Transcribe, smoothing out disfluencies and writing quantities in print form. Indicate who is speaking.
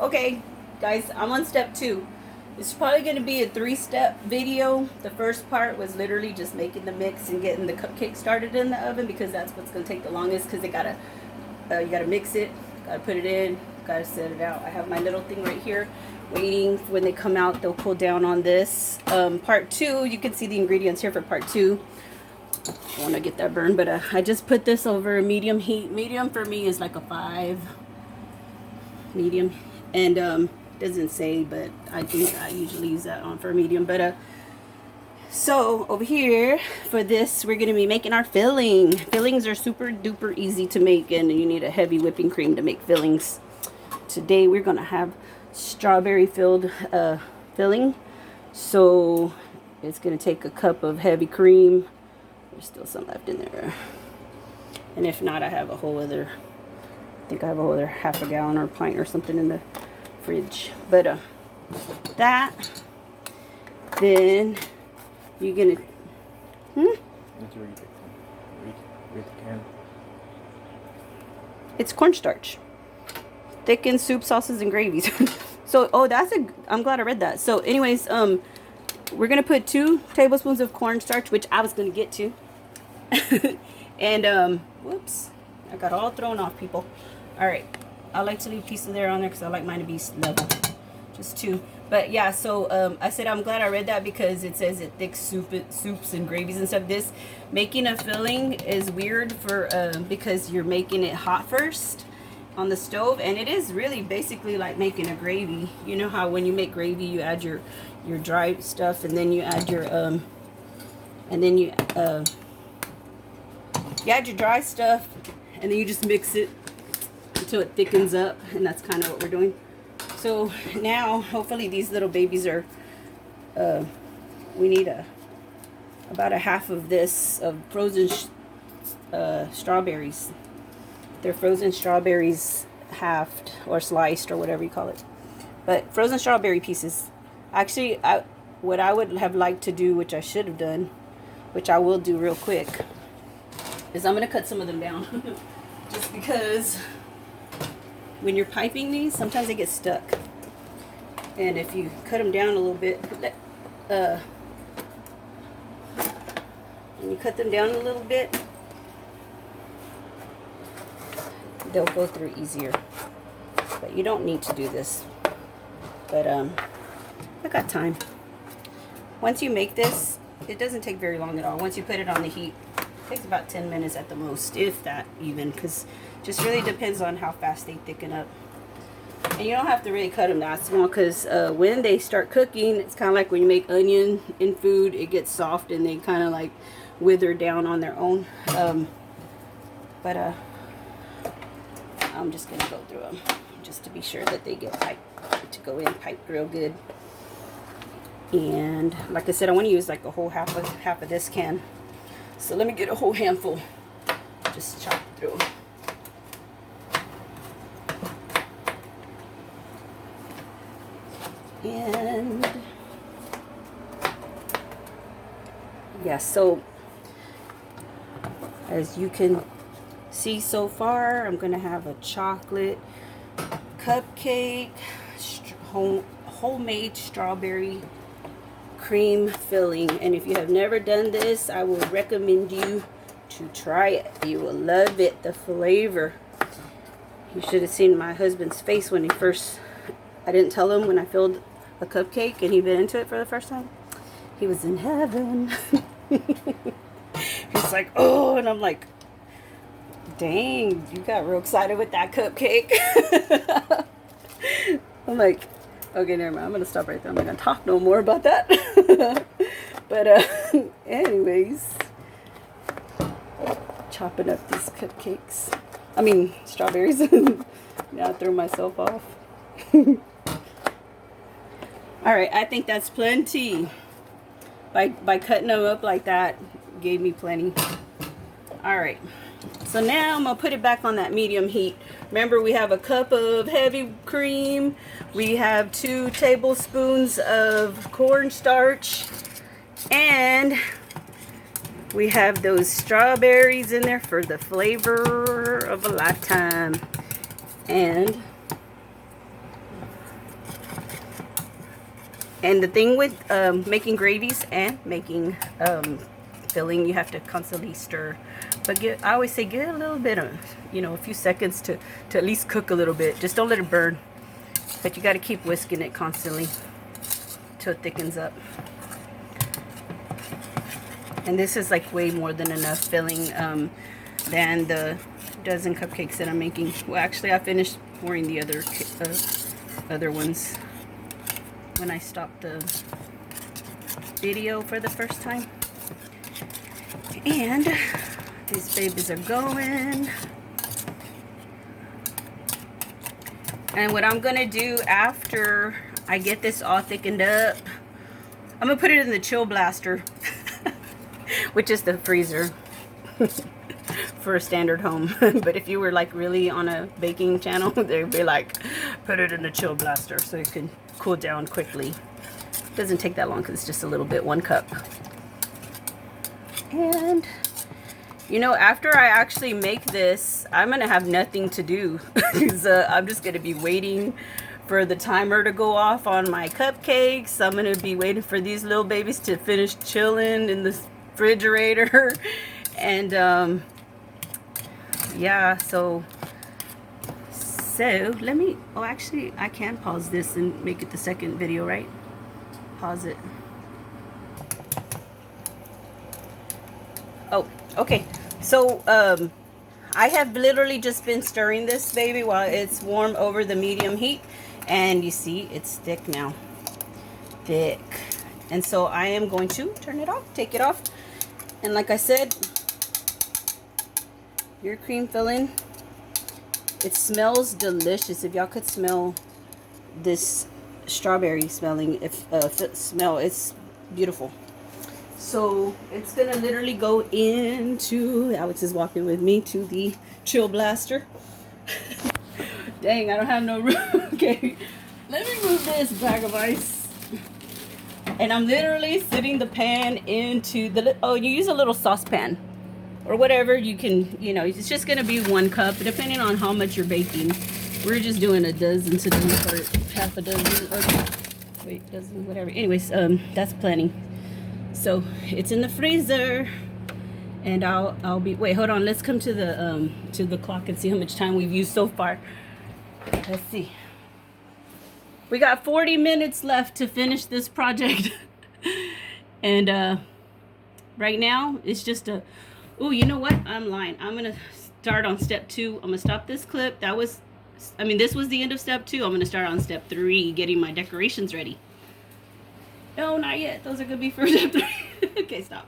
Speaker 1: Okay, guys, I'm on step 2. It's probably going to be a 3-step video. The first part was literally just making the mix and getting the cupcake started in the oven, because that's what's going to take the longest, because you gotta mix it, gotta put it in, gotta set it out. I have my little thing right here waiting. When they come out, they'll cool down on this. Part 2, you can see the ingredients here for part 2. I want to get that burned, but I just put this over medium heat. Medium for me is like a 5. Medium. And doesn't say, but I think I usually use that on for medium. But so over here for this, we're gonna be making our filling. Fillings are super duper easy to make, and you need a heavy whipping cream to make fillings. Today we're gonna have strawberry filled filling. So it's gonna take a cup of heavy cream. There's still some left in there, and if not, I have a whole other, I think I have a whole other half a gallon or a pint or something in the fridge. But that, then you're gonna
Speaker 2: read the can.
Speaker 1: It's cornstarch, thickened soup, sauces, and gravies. So I'm glad I read that. So anyways, we're gonna put 2 tablespoons of cornstarch, which I was gonna get to. And whoops, I got all thrown off, people. All right, I like to leave a piece of there on there because I like mine to be level. Just 2. But yeah, so I said I'm glad I read that, because it says it thick soups and gravies and stuff. This making a filling is weird for because you're making it hot first on the stove, and it is really basically like making a gravy. You know how when you make gravy, you add your dry stuff, and then you add your you add your dry stuff, and then you just mix it until it thickens up, and that's kind of what we're doing. So now, hopefully, these little babies are. We need about a half of this of frozen strawberries. They're frozen strawberries, halved or sliced or whatever you call it, but frozen strawberry pieces. Actually, what I would have liked to do, which I should have done, which I will do real quick, is I'm gonna cut some of them down, just because when you're piping these, sometimes they get stuck. And if you cut them down a little bit, and you cut them down a little bit, they'll go through easier. But you don't need to do this. But I got time. Once you make this, it doesn't take very long at all. Once you put it on the heat, it takes about 10 minutes at the most, if that even, because just really depends on how fast they thicken up. And you don't have to really cut them that small, because when they start cooking, it's kind of like when you make onion in food, it gets soft and they kind of like wither down on their own. But I'm just going to go through them just to be sure that they get piped, to go in piped real good. And like I said, I want to use like a whole half of this can. So let me get a whole handful. Just chop through them. And yeah, so as you can see so far, I'm gonna have a chocolate cupcake, homemade strawberry cream filling. And if you have never done this, I would recommend you to try it. You will love it. The flavor, you should have seen my husband's face when I didn't tell him when I filled a cupcake and he bit into it for the first time. He was in heaven. He's like, oh, and I'm like, dang, you got real excited with that cupcake. I'm like, okay, never mind. I'm going to stop right there. I'm not going to talk no more about that. But anyways, chopping up these cupcakes. I mean, strawberries. Now I threw myself off. All right, I think that's plenty. By cutting them up like that, gave me plenty. All right, so now I'm gonna put it back on that medium heat. Remember, we have a cup of heavy cream. We have 2 tablespoons of cornstarch, and we have those strawberries in there for the flavor of a lifetime. And And the thing with making gravies and making filling, you have to constantly stir. But I always say give it a little bit of, you know, a few seconds to at least cook a little bit. Just don't let it burn. But you got to keep whisking it constantly till it thickens up. And this is like way more than enough filling than the dozen cupcakes that I'm making. Well, actually, I finished pouring the other ones when I stopped the video for the first time. And these babies are going. And what I'm gonna do after I get this all thickened up, I'm gonna put it in the chill blaster, which is the freezer for a standard home. But if you were like really on a baking channel, they'd be like, put it in the chill blaster so it can cool down quickly. It doesn't take that long because it's just a little bit, 1 cup. And you know, after I actually make this, I'm gonna have nothing to do because I'm just gonna be waiting for the timer to go off on my cupcakes. I'm gonna be waiting for these little babies to finish chilling in the refrigerator. And yeah, so let me, oh, actually I can pause this and make it the second video, right? Pause it. Oh, okay. So I have literally just been stirring this baby while it's warm over the medium heat, and you see it's thick now. Thick. And so I am going to turn it off, take it off. And like I said, your cream filling, it smells delicious. If y'all could smell this strawberry smelling, smell, it's beautiful. So it's gonna literally go into, Alex is walking with me to the chill blaster. Dang, I don't have no room. Okay, let me move this bag of ice. And I'm literally sitting the pan into the, oh, you use a little saucepan or whatever you can, you know, it's just gonna be 1 cup depending on how much you're baking. We're just doing a dozen to do, or half a dozen, or wait, dozen, whatever. Anyways, that's plenty. So it's in the freezer, and I'll be, wait, hold on, let's come to the clock and see how much time we've used so far. Let's see, we got 40 minutes left to finish this project. And right now it's just a, oh, you know what, I'm lying. I'm gonna start on step 2. I'm gonna stop this clip. That was, I mean, this was the end of step 2. I'm gonna start on step 3, getting my decorations ready. No, not yet. Those are gonna be for step 3. Okay, stop.